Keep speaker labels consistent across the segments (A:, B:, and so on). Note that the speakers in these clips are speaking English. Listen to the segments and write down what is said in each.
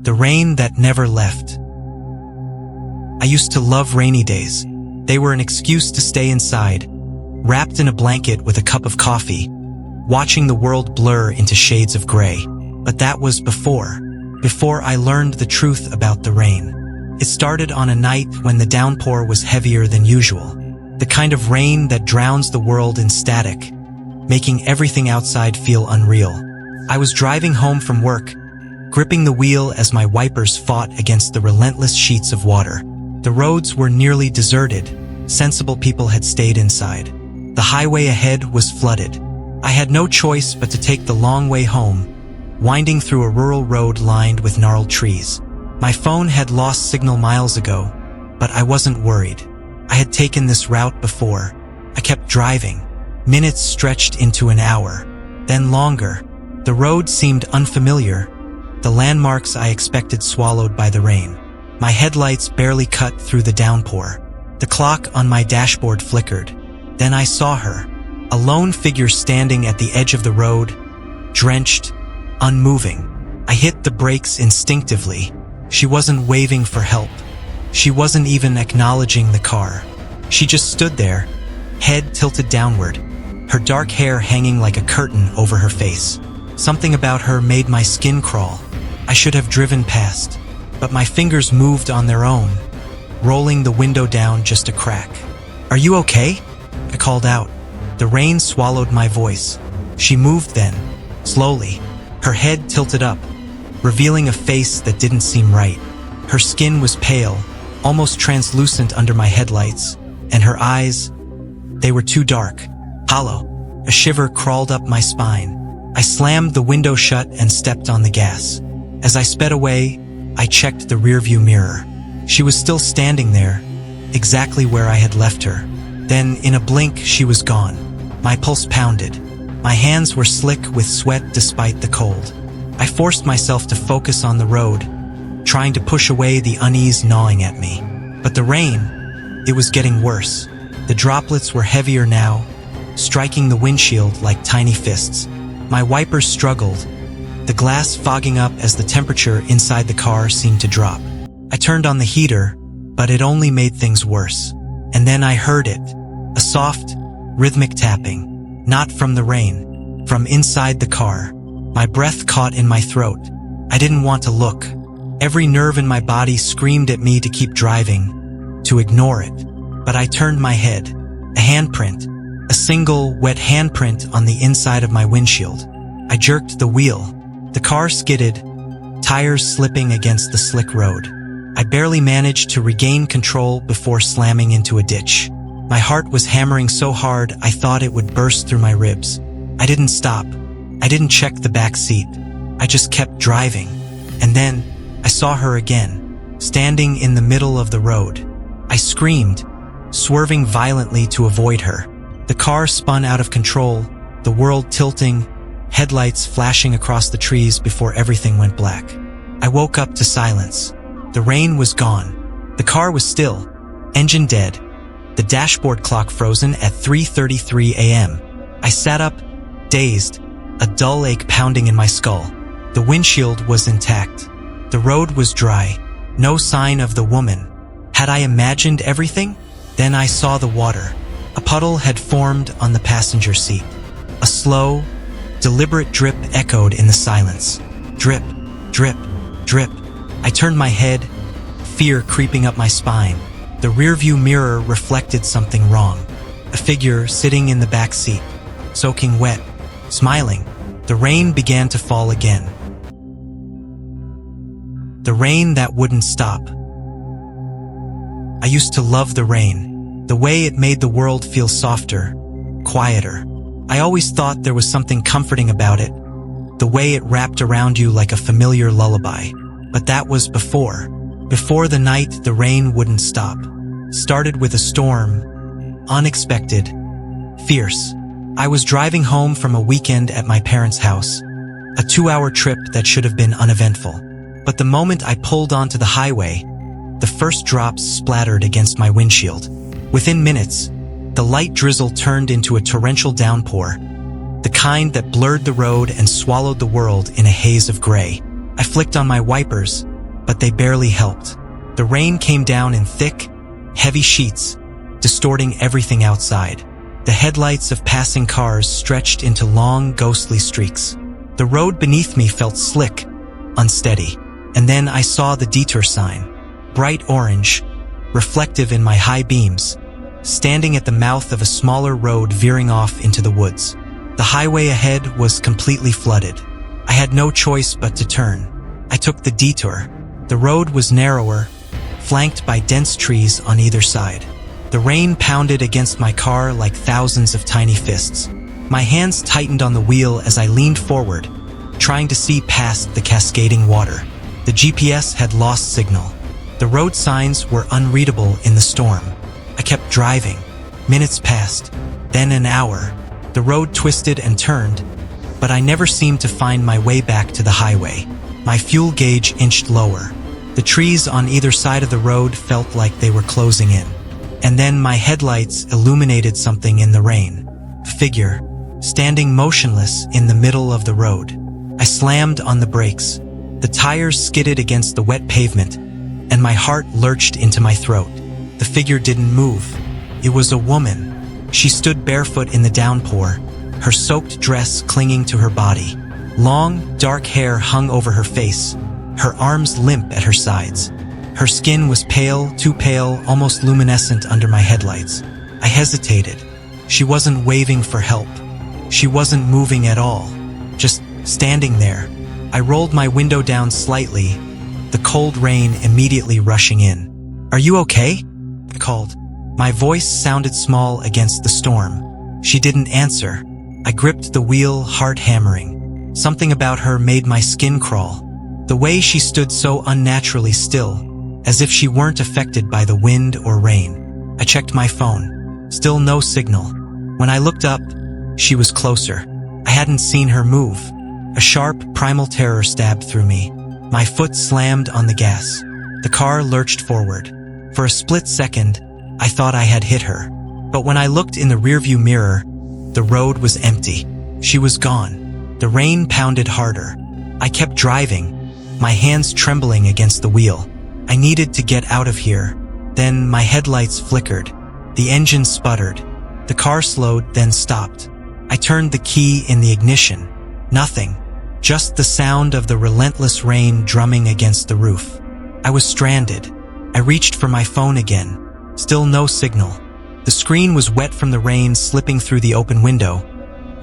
A: The rain that never left. I used to love rainy days. They were an excuse to stay inside, wrapped in a blanket with a cup of coffee, watching the world blur into shades of gray. But that was before I learned the truth about the rain. It started on a night when the downpour was heavier than usual. The kind of rain that drowns the world in static, making everything outside feel unreal. I was driving home from work, gripping the wheel as my wipers fought against the relentless sheets of water. The roads were nearly deserted. Sensible people had stayed inside. The highway ahead was flooded. I had no choice but to take the long way home, winding through a rural road lined with gnarled trees. My phone had lost signal miles ago, but I wasn't worried. I had taken this route before. I kept driving. Minutes stretched into an hour, then longer. The road seemed unfamiliar, the landmarks I expected swallowed by the rain. My headlights barely cut through the downpour. The clock on my dashboard flickered. Then I saw her, a lone figure standing at the edge of the road, drenched, unmoving. I hit the brakes instinctively. She wasn't waving for help. She wasn't even acknowledging the car. She just stood there, head tilted downward, her dark hair hanging like a curtain over her face. Something about her made my skin crawl. I should have driven past, but my fingers moved on their own, rolling the window down just a crack. "Are you okay?" I called out. The rain swallowed my voice. She moved then, slowly, her head tilted up, revealing a face that didn't seem right. Her skin was pale, almost translucent under my headlights, and her eyes, they were too dark, hollow. A shiver crawled up my spine. I slammed the window shut and stepped on the gas. As I sped away, I checked the rearview mirror. She was still standing there, exactly where I had left her. Then, in a blink, she was gone. My pulse pounded. My hands were slick with sweat despite the cold. I forced myself to focus on the road, trying to push away the unease gnawing at me. But the rain, it was getting worse. The droplets were heavier now, striking the windshield like tiny fists. My wipers struggled, the glass fogging up as the temperature inside the car seemed to drop. I turned on the heater, but it only made things worse. And then I heard it, a soft, rhythmic tapping, not from the rain, from inside the car. My breath caught in my throat. I didn't want to look. Every nerve in my body screamed at me to keep driving, to ignore it. But I turned my head. A handprint, a single, wet handprint on the inside of my windshield. I jerked the wheel. The car skidded, tires slipping against the slick road. I barely managed to regain control before slamming into a ditch. My heart was hammering so hard I thought it would burst through my ribs. I didn't stop. I didn't check the back seat. I just kept driving. And then, I saw her again, standing in the middle of the road. I screamed, swerving violently to avoid her. The car spun out of control, the world tilting, headlights flashing across the trees before everything went black. I woke up to silence. The rain was gone. The car was still, engine dead, the dashboard clock frozen at 3:33 a.m. I sat up, dazed, a dull ache pounding in my skull. The windshield was intact. The road was dry, no sign of the woman. Had I imagined everything? Then I saw the water. A puddle had formed on the passenger seat. A slow, deliberate drip echoed in the silence. Drip, drip, drip. I turned my head, fear creeping up my spine. The rearview mirror reflected something wrong. A figure sitting in the back seat, soaking wet, smiling. The rain began to fall again. The rain that wouldn't stop. I used to love the rain, the way it made the world feel softer, quieter. I always thought there was something comforting about it, the way it wrapped around you like a familiar lullaby. But that was before the night the rain wouldn't stop. Started with a storm, unexpected, fierce. I was driving home from a weekend at my parents' house, a 2-hour trip that should have been uneventful. But the moment I pulled onto the highway, the first drops splattered against my windshield. Within minutes, the light drizzle turned into a torrential downpour, the kind that blurred the road and swallowed the world in a haze of gray. I flicked on my wipers, but they barely helped. The rain came down in thick, heavy sheets, distorting everything outside. The headlights of passing cars stretched into long, ghostly streaks. The road beneath me felt slick, unsteady. And then I saw the detour sign, bright orange, reflective in my high beams, standing at the mouth of a smaller road veering off into the woods. The highway ahead was completely flooded. I had no choice but to turn. I took the detour. The road was narrower, flanked by dense trees on either side. The rain pounded against my car like thousands of tiny fists. My hands tightened on the wheel as I leaned forward, trying to see past the cascading water. The GPS had lost signal. The road signs were unreadable in the storm. I kept driving. Minutes passed, then an hour. The road twisted and turned, but I never seemed to find my way back to the highway. My fuel gauge inched lower. The trees on either side of the road felt like they were closing in. And then my headlights illuminated something in the rain. A figure, standing motionless in the middle of the road. I slammed on the brakes. The tires skidded against the wet pavement, and my heart lurched into my throat. The figure didn't move. It was a woman. She stood barefoot in the downpour, her soaked dress clinging to her body. Long, dark hair hung over her face, her arms limp at her sides. Her skin was pale, too pale, almost luminescent under my headlights. I hesitated. She wasn't waving for help. She wasn't moving at all, just standing there. I rolled my window down slightly, the cold rain immediately rushing in. "Are you okay?" I called. My voice sounded small against the storm. She didn't answer. I gripped the wheel, heart hammering. Something about her made my skin crawl. The way she stood so unnaturally still, as if she weren't affected by the wind or rain. I checked my phone. Still no signal. When I looked up, she was closer. I hadn't seen her move. A sharp, primal terror stabbed through me. My foot slammed on the gas. The car lurched forward. For a split second, I thought I had hit her. But when I looked in the rearview mirror, the road was empty. She was gone. The rain pounded harder. I kept driving, my hands trembling against the wheel. I needed to get out of here. Then my headlights flickered. The engine sputtered. The car slowed, then stopped. I turned the key in the ignition. Nothing. Just the sound of the relentless rain drumming against the roof. I was stranded. I reached for my phone again. Still no signal. The screen was wet from the rain slipping through the open window,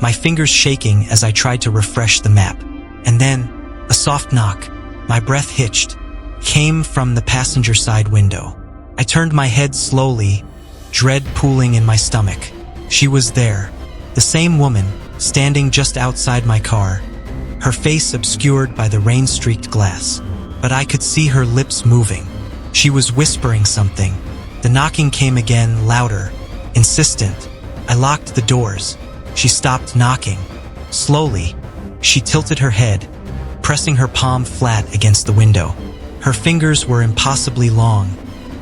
A: my fingers shaking as I tried to refresh the map. And then, a soft knock, my breath hitched, came from the passenger side window. I turned my head slowly, dread pooling in my stomach. She was there, the same woman, standing just outside my car, her face obscured by the rain-streaked glass. But I could see her lips moving. She was whispering something. The knocking came again, louder, insistent. I locked the doors. She stopped knocking. Slowly, she tilted her head, pressing her palm flat against the window. Her fingers were impossibly long,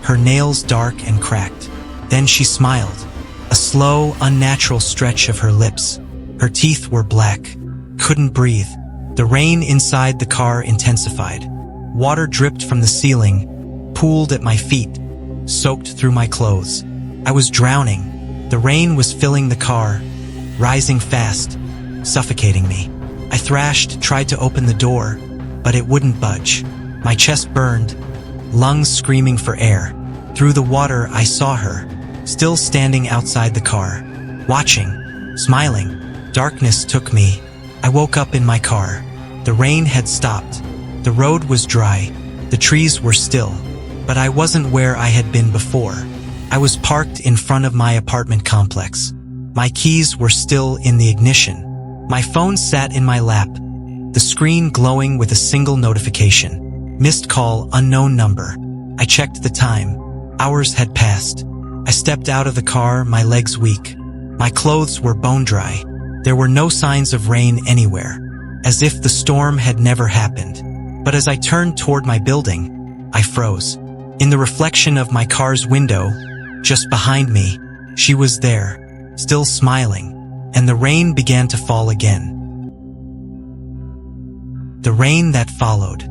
A: her nails dark and cracked. Then she smiled, a slow, unnatural stretch of her lips. Her teeth were black. Couldn't breathe. The rain inside the car intensified. Water dripped from the ceiling, pooled at my feet, soaked through my clothes. I was drowning. The rain was filling the car, rising fast, suffocating me. I thrashed, tried to open the door, but it wouldn't budge. My chest burned, lungs screaming for air. Through the water, I saw her, still standing outside the car, watching, smiling. Darkness took me. I woke up in my car. The rain had stopped. The road was dry. The trees were still. But I wasn't where I had been before. I was parked in front of my apartment complex. My keys were still in the ignition. My phone sat in my lap, the screen glowing with a single notification. Missed call, unknown number. I checked the time. Hours had passed. I stepped out of the car, my legs weak. My clothes were bone dry. There were no signs of rain anywhere, as if the storm had never happened. But as I turned toward my building, I froze. In the reflection of my car's window, just behind me, she was there, still smiling, and the rain began to fall again. The rain that followed.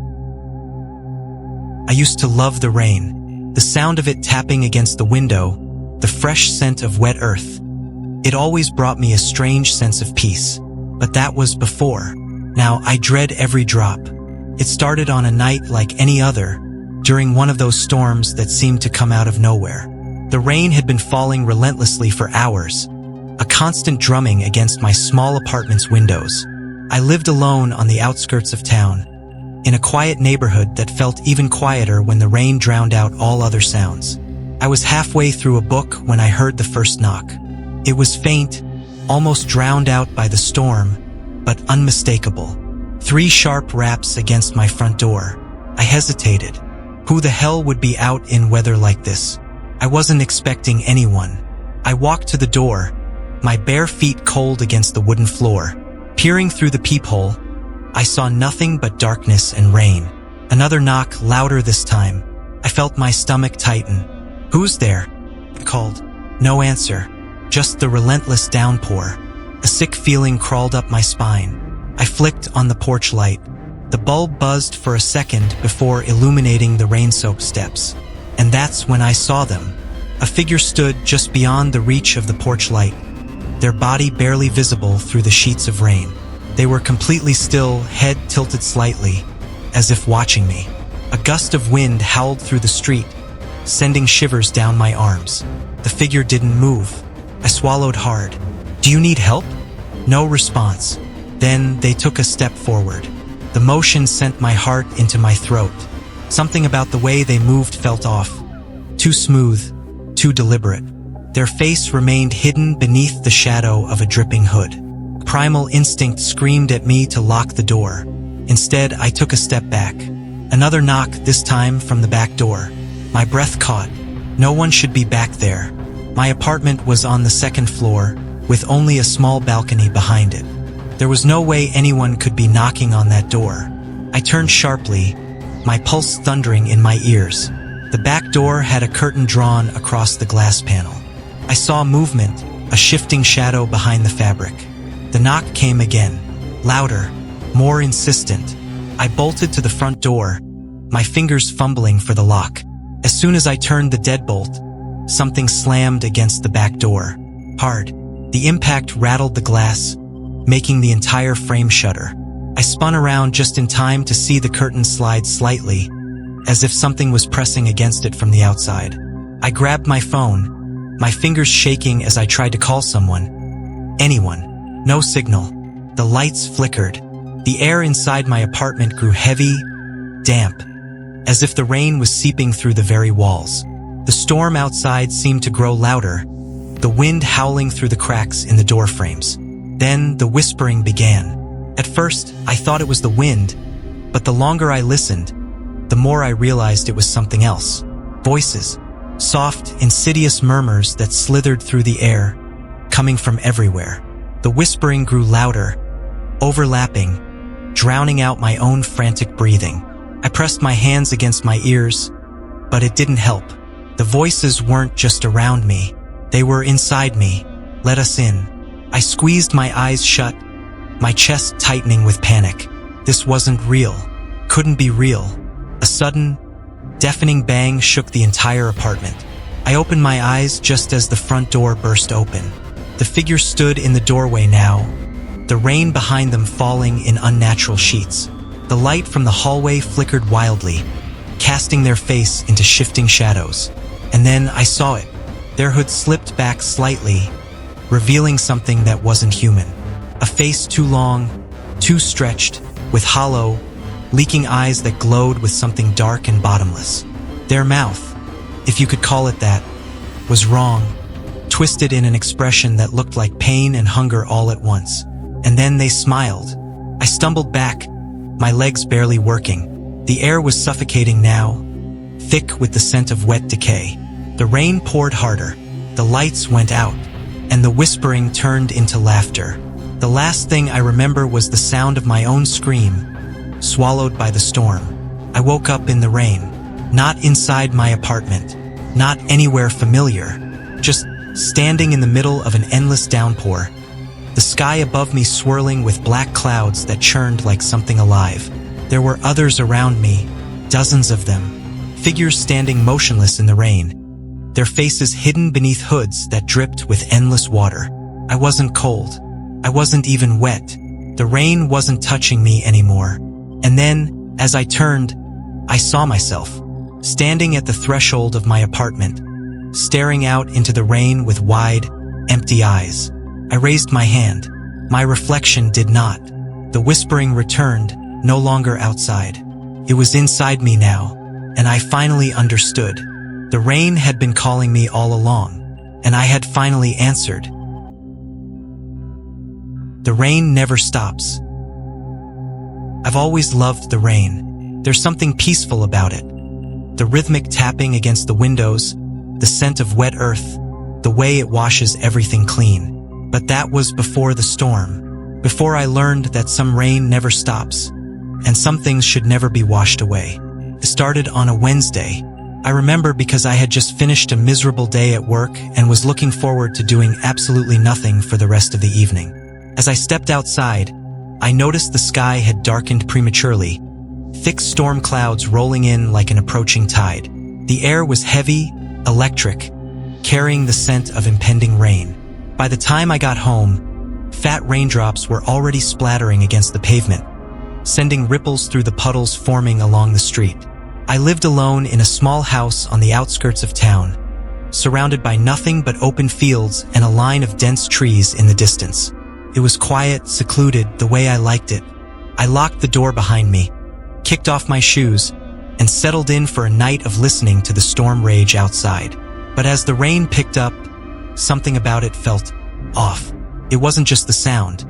A: I used to love the rain, the sound of it tapping against the window, the fresh scent of wet earth. It always brought me a strange sense of peace. But that was before. Now I dread every drop. It started on a night like any other, during one of those storms that seemed to come out of nowhere. The rain had been falling relentlessly for hours, a constant drumming against my small apartment's windows. I lived alone on the outskirts of town, in a quiet neighborhood that felt even quieter when the rain drowned out all other sounds. I was halfway through a book when I heard the first knock. It was faint, almost drowned out by the storm, but unmistakable. 3 sharp raps against my front door. I hesitated. Who the hell would be out in weather like this? I wasn't expecting anyone. I walked to the door, my bare feet cold against the wooden floor. Peering through the peephole, I saw nothing but darkness and rain. Another knock, louder this time. I felt my stomach tighten. "Who's there?" I called. No answer, just the relentless downpour. A sick feeling crawled up my spine. I flicked on the porch light. The bulb buzzed for a second before illuminating the rain-soaked steps. And that's when I saw them. A figure stood just beyond the reach of the porch light, their body barely visible through the sheets of rain. They were completely still, head tilted slightly, as if watching me. A gust of wind howled through the street, sending shivers down my arms. The figure didn't move. I swallowed hard. "Do you need help?" No response. Then they took a step forward. The motion sent my heart into my throat. Something about the way they moved felt off. Too smooth, too deliberate. Their face remained hidden beneath the shadow of a dripping hood. Primal instinct screamed at me to lock the door. Instead, I took a step back. Another knock, this time from the back door. My breath caught. No one should be back there. My apartment was on the second floor, with only a small balcony behind it. There was no way anyone could be knocking on that door. I turned sharply, my pulse thundering in my ears. The back door had a curtain drawn across the glass panel. I saw movement, a shifting shadow behind the fabric. The knock came again, louder, more insistent. I bolted to the front door, my fingers fumbling for the lock. As soon as I turned the deadbolt, something slammed against the back door. Hard. The impact rattled the glass, making the entire frame shudder. I spun around just in time to see the curtain slide slightly, as if something was pressing against it from the outside. I grabbed my phone, my fingers shaking as I tried to call someone. Anyone. No signal. The lights flickered. The air inside my apartment grew heavy, damp, as if the rain was seeping through the very walls. The storm outside seemed to grow louder, the wind howling through the cracks in the door frames. Then the whispering began. At first, I thought it was the wind, but the longer I listened, the more I realized it was something else. Voices. Soft, insidious murmurs that slithered through the air, coming from everywhere. The whispering grew louder, overlapping, drowning out my own frantic breathing. I pressed my hands against my ears, but it didn't help. The voices weren't just around me. They were inside me. Let us in. I squeezed my eyes shut, my chest tightening with panic. This wasn't real. Couldn't be real. A sudden, deafening bang shook the entire apartment. I opened my eyes just as the front door burst open. The figure stood in the doorway now, the rain behind them falling in unnatural sheets. The light from the hallway flickered wildly, casting their face into shifting shadows. And then I saw it. Their hood slipped back slightly, revealing something that wasn't human. A face too long, too stretched, with hollow, leaking eyes that glowed with something dark and bottomless. Their mouth, if you could call it that, was wrong, twisted in an expression that looked like pain and hunger all at once. And then they smiled. I stumbled back, my legs barely working. The air was suffocating now, thick with the scent of wet decay. The rain poured harder, the lights went out, and the whispering turned into laughter. The last thing I remember was the sound of my own scream, swallowed by the storm. I woke up in the rain, not inside my apartment, not anywhere familiar, just standing in the middle of an endless downpour, the sky above me swirling with black clouds that churned like something alive. There were others around me, dozens of them, figures standing motionless in the rain, their faces hidden beneath hoods that dripped with endless water. I wasn't cold. I wasn't even wet. The rain wasn't touching me anymore. And then, as I turned, I saw myself, standing at the threshold of my apartment, staring out into the rain with wide, empty eyes. I raised my hand. My reflection did not. The whispering returned, no longer outside. It was inside me now, and I finally understood. The rain had been calling me all along, and I had finally answered. The rain never stops. I've always loved the rain. There's something peaceful about it. The rhythmic tapping against the windows, the scent of wet earth, the way it washes everything clean. But that was before the storm, before I learned that some rain never stops, and some things should never be washed away. It started on a Wednesday. I remember because I had just finished a miserable day at work and was looking forward to doing absolutely nothing for the rest of the evening. As I stepped outside, I noticed the sky had darkened prematurely, thick storm clouds rolling in like an approaching tide. The air was heavy, electric, carrying the scent of impending rain. By the time I got home, fat raindrops were already splattering against the pavement, sending ripples through the puddles forming along the street. I lived alone in a small house on the outskirts of town, surrounded by nothing but open fields and a line of dense trees in the distance. It was quiet, secluded, the way I liked it. I locked the door behind me, kicked off my shoes, and settled in for a night of listening to the storm rage outside. But as the rain picked up, something about it felt off. It wasn't just the sound.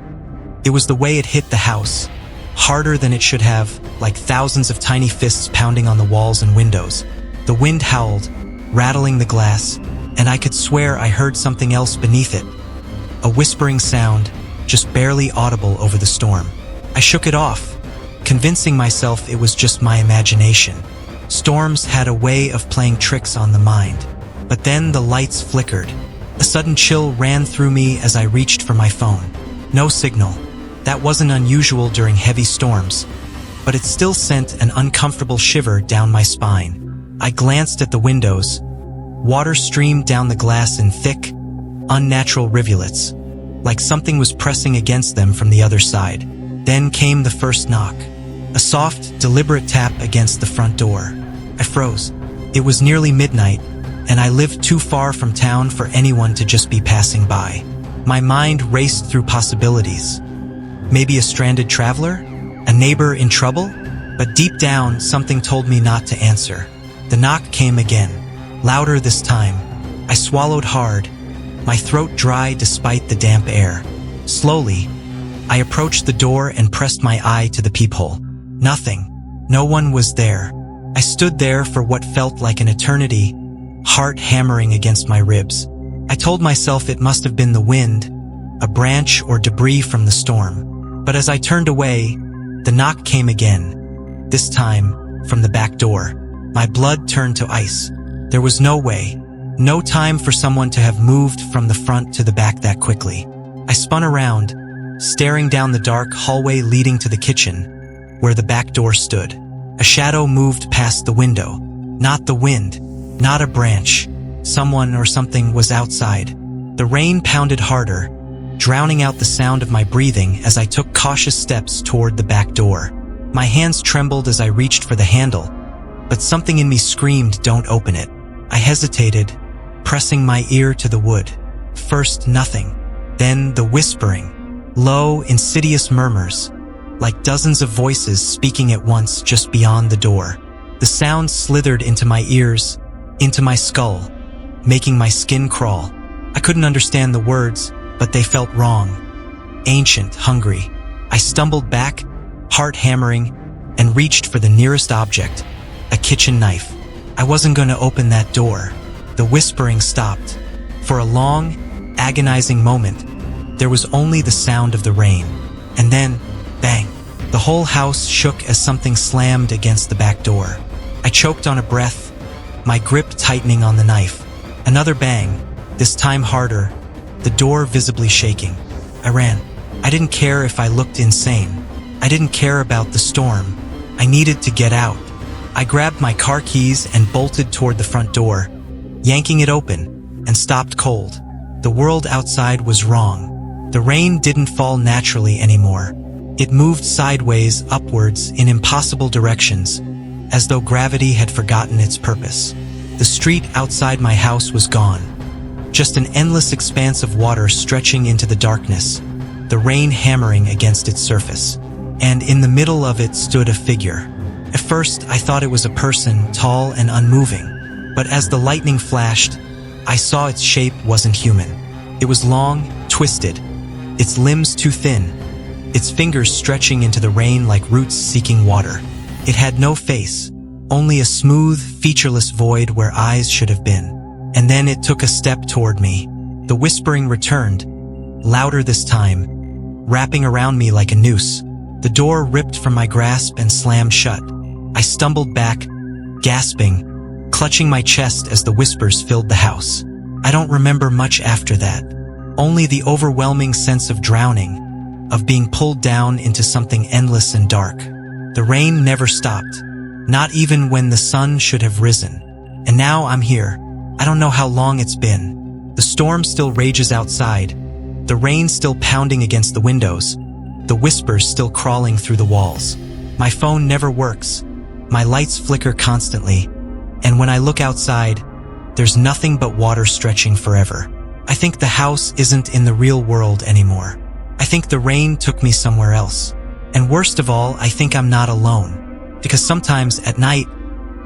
A: It was the way it hit the house, harder than it should have, like thousands of tiny fists pounding on the walls and windows. The wind howled, rattling the glass, and I could swear I heard something else beneath it. A whispering sound, just barely audible over the storm. I shook it off, convincing myself it was just my imagination. Storms had a way of playing tricks on the mind. But then the lights flickered. A sudden chill ran through me as I reached for my phone. No signal. That wasn't unusual during heavy storms, but it still sent an uncomfortable shiver down my spine. I glanced at the windows. Water streamed down the glass in thick, unnatural rivulets, like something was pressing against them from the other side. Then came the first knock. A soft, deliberate tap against the front door. I froze. It was nearly midnight, and I lived too far from town for anyone to just be passing by. My mind raced through possibilities. Maybe a stranded traveler? A neighbor in trouble? But deep down, something told me not to answer. The knock came again, louder this time. I swallowed hard, my throat dry despite the damp air. Slowly, I approached the door and pressed my eye to the peephole. Nothing. No one was there. I stood there for what felt like an eternity, heart hammering against my ribs. I told myself it must have been the wind, a branch or debris from the storm. But as I turned away, the knock came again, this time from the back door. My blood turned to ice. There was no way, no time for someone to have moved from the front to the back that quickly. I spun around, staring down the dark hallway leading to the kitchen, where the back door stood. A shadow moved past the window. Not the wind, not a branch. Someone or something was outside. The rain pounded harder, drowning out the sound of my breathing as I took cautious steps toward the back door. My hands trembled as I reached for the handle, but something in me screamed, "Don't open it." I hesitated, pressing my ear to the wood. First, nothing. Then the whispering. Low, insidious murmurs, like dozens of voices speaking at once just beyond the door. The sound slithered into my ears, into my skull, making my skin crawl. I couldn't understand the words, but they felt wrong. Ancient, hungry. I stumbled back, heart hammering, and reached for the nearest object, a kitchen knife. I wasn't going to open that door. The whispering stopped. For a long, agonizing moment, there was only the sound of the rain. And then, bang, the whole house shook as something slammed against the back door. I choked on a breath, my grip tightening on the knife. Another bang, this time harder, the door visibly shaking. I ran. I didn't care if I looked insane. I didn't care about the storm. I needed to get out. I grabbed my car keys and bolted toward the front door, yanking it open, and stopped cold. The world outside was wrong. The rain didn't fall naturally anymore. It moved sideways, upwards, in impossible directions, as though gravity had forgotten its purpose. The street outside my house was gone. Just an endless expanse of water stretching into the darkness, the rain hammering against its surface. And in the middle of it stood a figure. At first, I thought it was a person, tall and unmoving. But as the lightning flashed, I saw its shape wasn't human. It was long, twisted, its limbs too thin, its fingers stretching into the rain like roots seeking water. It had no face, only a smooth, featureless void where eyes should have been. And then it took a step toward me. The whispering returned, louder this time, wrapping around me like a noose. The door ripped from my grasp and slammed shut. I stumbled back, gasping, clutching my chest as the whispers filled the house. I don't remember much after that. Only the overwhelming sense of drowning, of being pulled down into something endless and dark. The rain never stopped, not even when the sun should have risen. And now I'm here. I don't know how long it's been. The storm still rages outside, the rain still pounding against the windows, the whispers still crawling through the walls. My phone never works. My lights flicker constantly. And when I look outside, there's nothing but water stretching forever. I think the house isn't in the real world anymore. I think the rain took me somewhere else. And worst of all, I think I'm not alone. Because sometimes at night,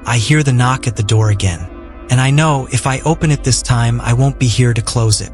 A: I hear the knock at the door again. And I know if I open it this time, I won't be here to close it.